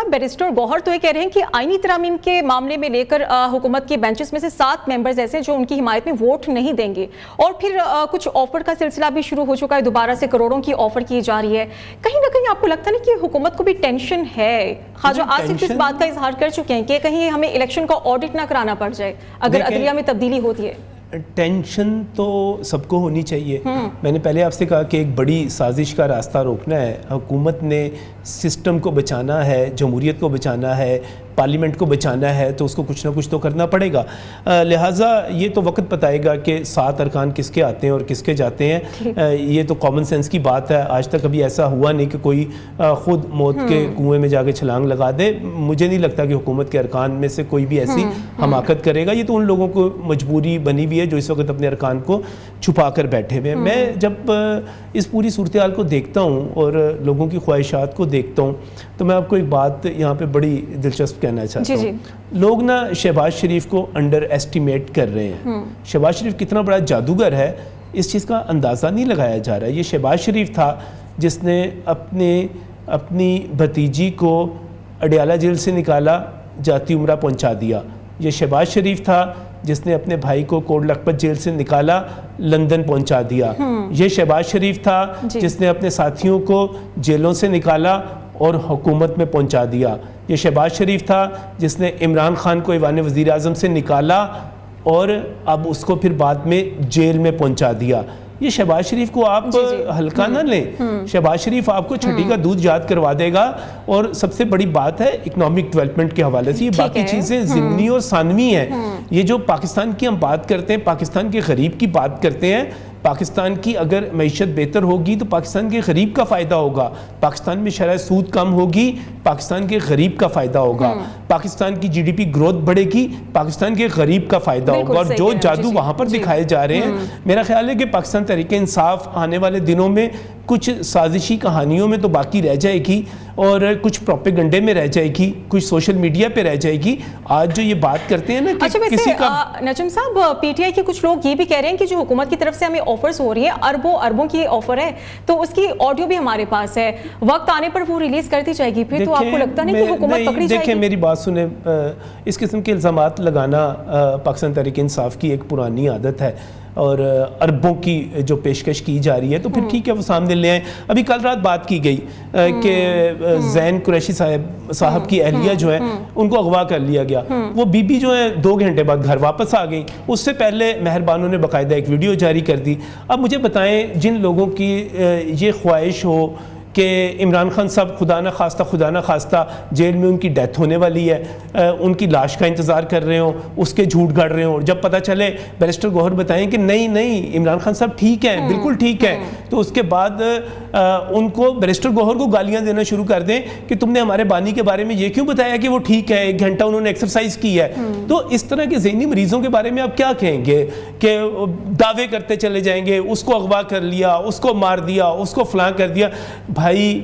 صاحب بیرسٹر گوہر تو یہ کہہ رہے ہیں کہ آئینی ترامیم کے معاملے میں لے کر حکومت کے بینچز میں سے 7 ممبرز ایسے جو ان کی حمایت میں ووٹ نہیں دیں گے، اور پھر کچھ آفر کا سلسلہ بھی شروع ہو چکا ہے، دوبارہ سے کروڑوں کی آفر کی جا رہی ہے. کہیں نہ کہیں آپ کو لگتا ہے کہ حکومت کو بھی ٹینشن ہے؟ خواجہ آصف اس بات کا اظہار کر چکے ہیں کہ کہیں ہمیں الیکشن کا آڈٹ نہ کرانا پڑ جائے اگر عدلیہ میں تبدیلی ہوتی ہے. ٹینشن تو سب کو ہونی چاہیے. میں نے پہلے آپ سے کہا کہ ایک بڑی سازش کا راستہ روکنا ہے. حکومت نے سسٹم کو بچانا ہے، جمہوریت کو بچانا ہے، پارلیمنٹ کو بچانا ہے، تو اس کو کچھ نہ کچھ تو کرنا پڑے گا. لہٰذا یہ تو وقت بتائے گا کہ 7 ارکان کس کے آتے ہیں اور کس کے جاتے ہیں. یہ تو کامن سینس کی بات ہے. آج تک کبھی ایسا ہوا نہیں کہ کوئی خود موت کے کنویں میں جا کے چھلانگ لگا دے. مجھے نہیں لگتا کہ حکومت کے ارکان میں سے کوئی بھی ایسی حماقت کرے گا. یہ تو ان لوگوں کو مجبوری بنی ہوئی ہے جو اس وقت اپنے ارکان کو چھپا کر بیٹھے ہوئے ہیں. میں جب اس پوری صورتحال کو دیکھتا ہوں اور لوگوں کی خواہشات کو دیکھتا ہوں تو میں آپ کو ایک بات یہاں پہ بڑی دلچسپ کہنا چاہتا ہوں. لوگ نا شہباز شریف کو انڈر ایسٹیمیٹ کر رہے ہیں. شہباز شریف کتنا بڑا جادوگر ہے اس چیز کا اندازہ نہیں لگایا جا رہا ہے. یہ شہباز شریف تھا جس نے اپنی بھتیجی کو اڈیالہ جیل سے نکالا، جاتی عمرہ پہنچا دیا. یہ شہباز شریف تھا جس نے اپنے بھائی کو کوٹ لکھپت جیل سے نکالا، لندن پہنچا دیا. یہ شہباز شریف تھا جس نے اپنے ساتھیوں کو جیلوں سے نکالا اور حکومت میں پہنچا دیا. یہ شہباز شریف تھا جس نے عمران خان کو ایوان وزیر اعظم سے نکالا اور اب اس کو پھر بعد میں جیل میں پہنچا دیا. یہ شہباز شریف کو آپ ہلکا نہ لیں. شہباز شریف آپ کو چھٹی کا دودھ یاد کروا دے گا. اور سب سے بڑی بات ہے اکنامک ڈیولپمنٹ کے حوالے سے. یہ باقی چیزیں ضمنی اور ثانوی ہیں. یہ جو پاکستان کی ہم بات کرتے ہیں، پاکستان کے غریب کی بات کرتے ہیں، پاکستان کی اگر معیشت بہتر ہوگی تو پاکستان کے غریب کا فائدہ ہوگا. پاکستان میں شرح سود کم ہوگی، پاکستان کے غریب کا فائدہ ہوگا. پاکستان کی جی ڈی پی گروتھ بڑھے گی، پاکستان کے غریب کا فائدہ ہوگا. اور جو جادو وہاں پر دکھائے جا رہے ہیں، میرا خیال ہے کہ پاکستان تحریک انصاف آنے والے دنوں میں کچھ سازشی کہانیوں میں تو باقی رہ جائے گی اور کچھ پروپیگنڈے میں رہ جائے گی، کچھ سوشل میڈیا پہ رہ جائے گی. آج جو یہ بات کرتے ہیں نا کہ کسی کا نجم صاحب، پی ٹی آئی کے کچھ لوگ یہ بھی کہہ رہے ہیں کہ جو حکومت کی طرف سے ہمیں آفرز ہو رہی ہے، اربوں کی آفر ہے، تو اس کی آڈیو بھی ہمارے پاس ہے، وقت آنے پر وہ ریلیز کرتی جائے گی. پھر تو آپ کو لگتا نہیں کہ حکومت پکڑی جائے گی؟ دیکھیں میری بات سنیں، اس قسم کے الزامات لگانا پاکستان تحریک انصاف کی ایک پرانی عادت ہے اور اربوں کی جو پیشکش کی جا رہی ہے تو پھر ٹھیک ہے وہ سامنے لے آئیں. ابھی کل رات بات کی گئی کہ زین قریشی صاحب کی اہلیہ جو ہے ان کو اغوا کر لیا گیا. وہ بی بی جو ہے 2 گھنٹے بعد گھر واپس آ گئی. اس سے پہلے مہربانوں نے باقاعدہ ایک ویڈیو جاری کر دی. اب مجھے بتائیں، جن لوگوں کی یہ خواہش ہو کہ عمران خان صاحب خدا نہ خواستہ جیل میں ان کی ڈیتھ ہونے والی ہے، ان کی لاش کا انتظار کر رہے ہوں، اس کے جھوٹ گڑھ رہے ہوں، جب پتہ چلے بیرسٹر گوہر بتائیں کہ نہیں عمران خان صاحب ٹھیک ہیں، بالکل ٹھیک ہے، تو اس کے بعد ان کو بیرسٹر گوہر کو گالیاں دینا شروع کر دیں کہ تم نے ہمارے بانی کے بارے میں یہ کیوں بتایا کہ وہ ٹھیک ہے، 1 گھنٹہ انہوں نے ایکسرسائز کی ہے. تو اس طرح کے ذہنی مریضوں کے بارے میں آپ کیا کہیں گے کہ دعوے کرتے چلے جائیں گے اس کو اغوا کر لیا، اس کو مار دیا، اس کو فلاں کر دیا. بھائی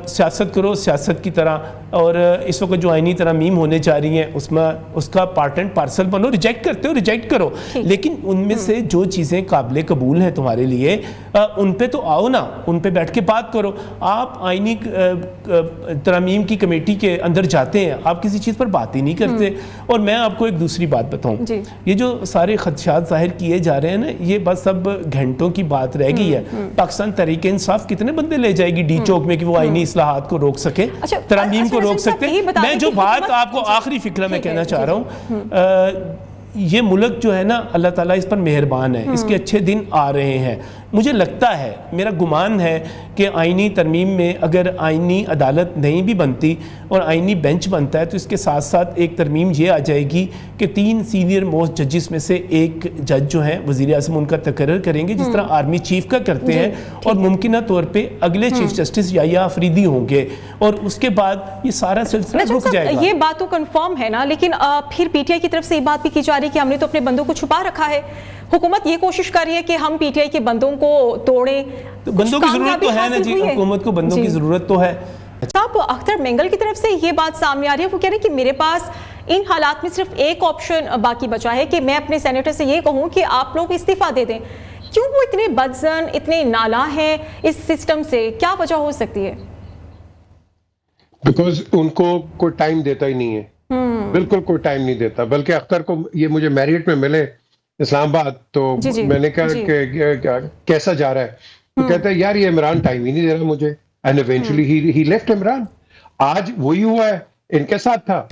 سیاست کرو سیاست کی طرح. اور اس وقت جو آئینی ترامیم ہونے جا رہی ہیں اس کا پارٹ اینڈ پارسل بنو. ریجیکٹ کرتے ہو ریجیکٹ کرو، لیکن ان میں سے جو چیزیں قابل قبول ہیں تمہارے لیے ان پہ تو آؤ نا، ان پہ بیٹھ کے بات کرو. آپ آئینی ترامیم کی کمیٹی کے اندر جاتے ہیں، آپ کسی چیز پر بات ہی نہیں کرتے. اور میں آپ کو ایک دوسری بات بتاؤں، یہ جو سارے خدشات ظاہر کیے جا رہے ہیں نا، یہ بس اب گھنٹوں کی بات رہ گئی ہے. پاکستان تحریک انصاف کتنے بندے لے جائے گی ڈی چوک میں کہ وہ آئینی اصلاحات کو روک سکے، ترامیم کو روک سکتے. میں جو بات آپ کو آخری فکرہ میں کہنا چاہ رہا ہوں، یہ ملک جو ہے نا اللہ تعالیٰ اس پر مہربان ہے، اس کے اچھے دن آ رہے ہیں. مجھے لگتا ہے، میرا گمان ہے کہ آئینی ترمیم میں اگر آئینی عدالت نہیں بھی بنتی اور آئینی بینچ بنتا ہے تو اس کے ساتھ ساتھ ایک ترمیم یہ آ جائے گی کہ 3 سینئر موسٹ ججز میں سے ایک جج جو ہیں وزیر اعظم ان کا تقرر کریں گے، جس طرح آرمی چیف کا کرتے ہیں، اور ممکنہ طور پہ اگلے چیف جسٹس یحییٰ آفریدی ہوں گے، اور اس کے بعد یہ سارا سلسلہ رک جائے گا. یہ بات تو کنفرم ہے نا، لیکن پھر پی ٹی آئی کی طرف سے یہ بات بھی کی جا رہی ہے کہ ہم نے تو اپنے بندوں کو چھپا رکھا ہے. حکومت یہ کوشش کر رہی ہے کہ ہم پی ٹی آئی کے بندوں کو توڑیں. بندوں کی ضرورت تو ہے نا جی، حکومت کو بندوں کی ضرورت تو ہے. صاحب اختر مینگل کی طرف سے یہ بات سامنے آ رہی ہے، وہ کہہ رہے ہیں کہ میرے پاس ان حالات میں صرف ایک آپشن باقی بچا ہے کہ میں اپنے سینیٹر سے یہ کہوں کہ آپ لوگ استعفیٰ دے دیں. کیوں وہ اتنے بدظن، اتنے نالاں ہیں اس سسٹم سے؟ کیا وجہ ہو سکتی ہے؟ بیکاز ان کو کوئی ٹائم دیتا ہی نہیں ہے، بالکل کوئی ٹائم نہیں دیتا. بلکہ اختر کو یہ مجھے میریٹ میں ملے اسلام آباد تو میں نے کہا کہ کیسا جا رہا ہے، تو کہتا ہے یار یہ عمران ٹائم ہی نہیں دے رہا مجھے. And eventually he left Imran. آج وہی ہوا ہے، ان کے ساتھ تھا،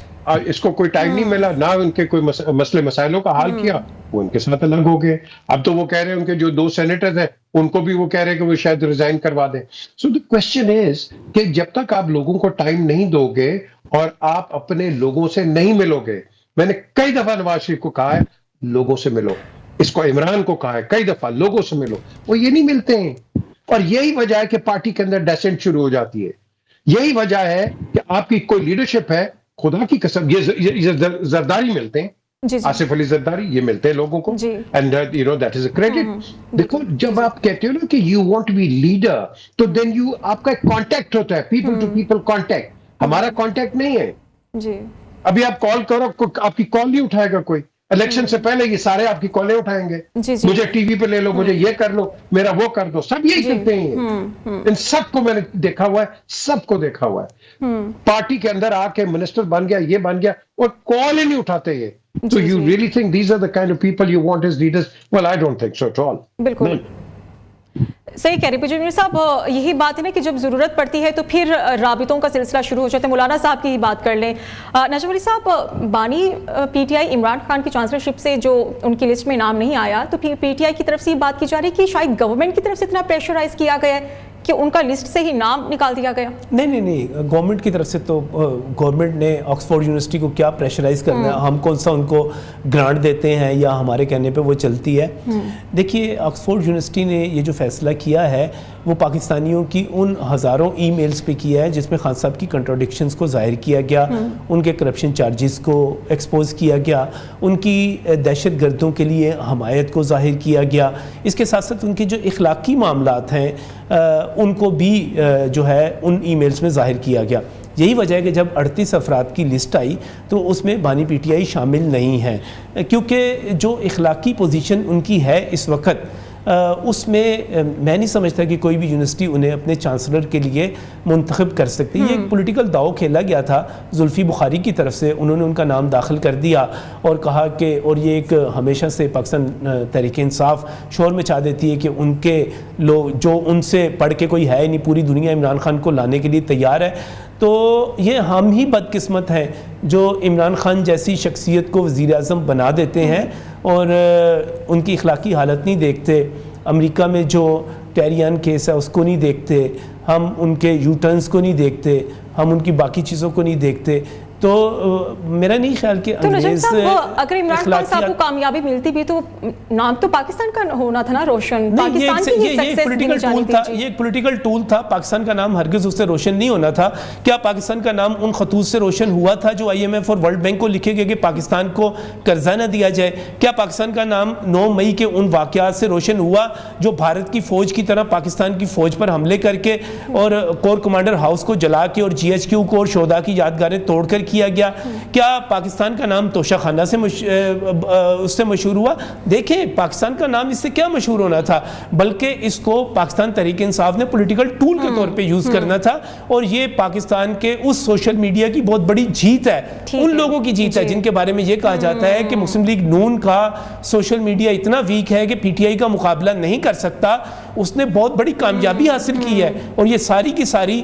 اس کو کوئی ٹائم نہیں ملا، نہ ان کے کوئی مسئلے مسائلوں کا حل کیا، وہ ان کے ساتھ الگ ہو گئے. اب تو وہ کہہ رہے ہیں ان کے جو 2 سینیٹرز ہیں ان کو بھی وہ کہہ رہے ہیں کہ وہ شاید ریزائن کروا دیں. سو دی کوسچن از کہ جب تک آپ لوگوں کو ٹائم نہیں دو گے اور آپ اپنے لوگوں سے نہیں ملو گے، میں نے کئی دفعہ نواز شریف کو کہا ہے لوگوں سے ملو، اس کو عمران کو کہا ہے کئی دفعہ لوگوں سے ملو، وہ یہ نہیں ملتے ہیں. اور یہی وجہ ہے کہ پارٹی کے اندر ڈیسنٹ شروع ہو جاتی ہے. یہی وجہ ہے کہ آپ کی کوئی لیڈرشپ ہے، خدا کی قسم یہ زرداری ملتے ہیں، آصف علی زرداری یہ ملتے ہیں لوگوں کو، and you know that is a credit. دیکھو جب آپ کہتے ہو نا کہ you want to be leader, تو دین آپ کا ایک کانٹیکٹ ہوتا ہے، پیپل ٹو پیپل کانٹیکٹ. ہمارا کانٹیکٹ نہیں ہے. ابھی آپ کال کرو، آپ کی کال نہیں اٹھائے گا کوئی. الیکشن سے پہلے یہ سارے آپ کی کالیں اٹھائیں گے، مجھے ٹی وی پہ لے لو، مجھے یہ کر لو، میرا وہ کر دو، سب یہی کرتے ہیں. ان سب کو میں نے دیکھا ہوا ہے، سب کو دیکھا ہوا ہے. پارٹی کے اندر آ کے منسٹر بن گیا، یہ بن گیا، اور کال ہی نہیں اٹھاتے یہ. So you really think these are the kind of people you want as leaders? Well, I don't think so at all. بالکل صحیح کہہ رہے ہیں جمیل صاحب. یہی بات ہے نا کہ جب ضرورت پڑتی ہے تو پھر رابطوں کا سلسلہ شروع ہو جاتا ہے. مولانا صاحب کی بات کر لیں. نجم علی صاحب، بانی P T I Imran Khan کی چانسلرشپ سے جو ان کی لسٹ میں نام نہیں آیا، تو پی ٹی آئی کی طرف سے یہ بات کی جا رہی ہے کہ شاید گورنمنٹ کی طرف سے اتنا پریشرائز کیا گیا ہے کہ ان کا لسٹ سے ہی نام نکال دیا گیا. نہیں، گورنمنٹ کی طرف سے تو گورنمنٹ نے آکسفورڈ یونیورسٹی کو کیا پریشرائز کرنا ہے، ہم کون سا ان کو گرانٹ دیتے ہیں یا ہمارے کہنے پہ وہ چلتی ہے. دیکھیے آکسفورڈ یونیورسٹی نے یہ جو فیصلہ کیا ہے وہ پاکستانیوں کی ان ہزاروں ای میلز پہ کیا ہے جس میں خان صاحب کی کنٹراڈکشنز کو ظاہر کیا گیا، ان کے کرپشن چارجز کو ایکسپوز کیا گیا، ان کی دہشت گردوں کے لیے حمایت کو ظاہر کیا گیا. اس کے ساتھ ساتھ ان کے جو اخلاقی معاملات ہیں ان کو بھی جو ہے ان ای میلز میں ظاہر کیا گیا. یہی وجہ ہے کہ جب 38 افراد کی لسٹ آئی تو اس میں بانی پی ٹی آئی شامل نہیں ہے، کیونکہ جو اخلاقی پوزیشن ان کی ہے اس وقت اس میں میں نہیں سمجھتا کہ کوئی بھی یونیورسٹی انہیں اپنے چانسلر کے لیے منتخب کر سکتی. یہ ایک پولیٹیکل داؤ کھیلا گیا تھا زلفی بخاری کی طرف سے، انہوں نے ان کا نام داخل کر دیا اور کہا کہ، اور یہ ایک ہمیشہ سے پاکستان تحریک انصاف شور مچا دیتی ہے کہ ان کے لوگ جو ان سے پڑھ کے کوئی ہے نہیں، پوری دنیا عمران خان کو لانے کے لیے تیار ہے. تو یہ ہم ہی بدقسمت ہیں جو عمران خان جیسی شخصیت کو وزیر اعظم بنا دیتے ہیں اور ان کی اخلاقی حالت نہیں دیکھتے. امریکہ میں جو ٹیریان کیس ہے اس کو نہیں دیکھتے، ہم ان کے یو ٹرنز کو نہیں دیکھتے، ہم ان کی باقی چیزوں کو نہیں دیکھتے. تو میرا نہیں خیال کہ انگریز اگر عمران خان صاحب کو کامیابی ملتی بھی تو نام تو پاکستان کا ہونا تھا نا روشن. پاکستان کی یہ پولیٹیکل ٹول تھا، یہ ایک پولیٹیکل ٹول تھا. پاکستان کا نام ہرگز اس سے روشن نہیں ہونا تھا. کیا پاکستان کا نام ان خطوط سے روشن ہوا تھا جو آئی ایم ایف اور ورلڈ بینک کو لکھے گئے کہ پاکستان کو قرضہ نہ دیا جائے؟ کیا پاکستان کا نام 9 مئی کے ان واقعات سے روشن ہوا جو بھارت کی فوج کی طرح پاکستان کی فوج پر حملے کر کے اور کور کمانڈر ہاؤس کو جلا کے اور جی ایچ کیو کو اور شہداء کی یادگاریں توڑ کر کیا گیا؟ کیا پاکستان کا نام توشہ خانہ سے اس سے مشہور ہوا؟ دیکھیں پاکستان کا نام اس سے کیا مشہور ہونا تھا، بلکہ اس کو پاکستان تحریک انصاف نے پولیٹیکل ٹول کے طور پہ یوز کرنا تھا. اور یہ پاکستان کے اس سوشل میڈیا کی بہت بڑی جیت ہے، ان لوگوں کی جیت ہے جن کے بارے میں یہ کہا جاتا ہے کہ مسلم لیگ نون کا سوشل میڈیا اتنا ویک ہے کہ پی ٹی آئی کا مقابلہ نہیں کر سکتا. اس نے بہت بڑی کامیابی حاصل کی ہے، اور یہ ساری کی ساری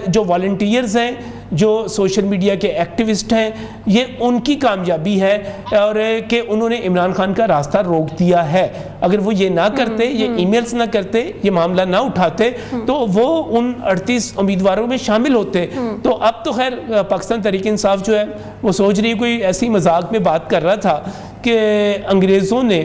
جو والنٹیئرز ہیں، جو سوشل میڈیا کے ایکٹیوسٹ ہیں، یہ ان کی کامیابی ہے اور کہ انہوں نے عمران خان کا راستہ روک دیا ہے. اگر وہ یہ نہ کرتے، یہ ای میلز نہ کرتے، یہ معاملہ نہ اٹھاتے تو وہ ان 38 امیدواروں میں شامل ہوتے. تو اب تو خیر پاکستان تحریک انصاف جو ہے وہ سوچ رہی ہے، کوئی ایسی مذاق میں بات کر رہا تھا کہ انگریزوں نے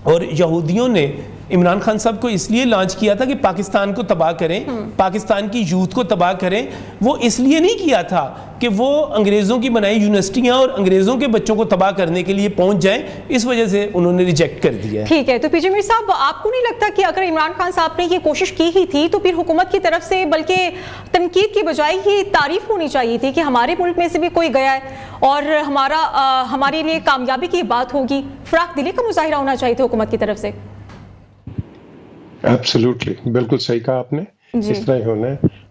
اور یہودیوں نے عمران خان صاحب کو اس لیے لانچ کیا تھا کہ پاکستان کو تباہ کریں، پاکستان کی یوتھ کو تباہ کریں. وہ اس لیے نہیں کیا تھا کہ وہ انگریزوں کی بنائی یونیورسٹیاں اور انگریزوں کے بچوں کو تباہ کرنے کے لیے پہنچ جائیں. اس وجہ سے انہوں نے ریجیکٹ کر دیا. ٹھیک ہے، تو پی جے میر صاحب آپ کو نہیں لگتا کہ اگر عمران خان صاحب نے یہ کوشش کی ہی تھی تو پھر حکومت کی طرف سے بلکہ تنقید کی بجائے یہ تعریف ہونی چاہیے تھی کہ ہمارے ملک میں سے بھی کوئی گیا ہے اور ہمارے لیے کامیابی کی بات ہوگی؟ فراخ دلی کا مظاہرہ ہونا چاہیے تھا حکومت کی طرف سے. ایبسلیوٹلی، بالکل صحیح کہا آپ نے، اس طرح ہی ہونا ہے.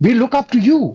we look up to you,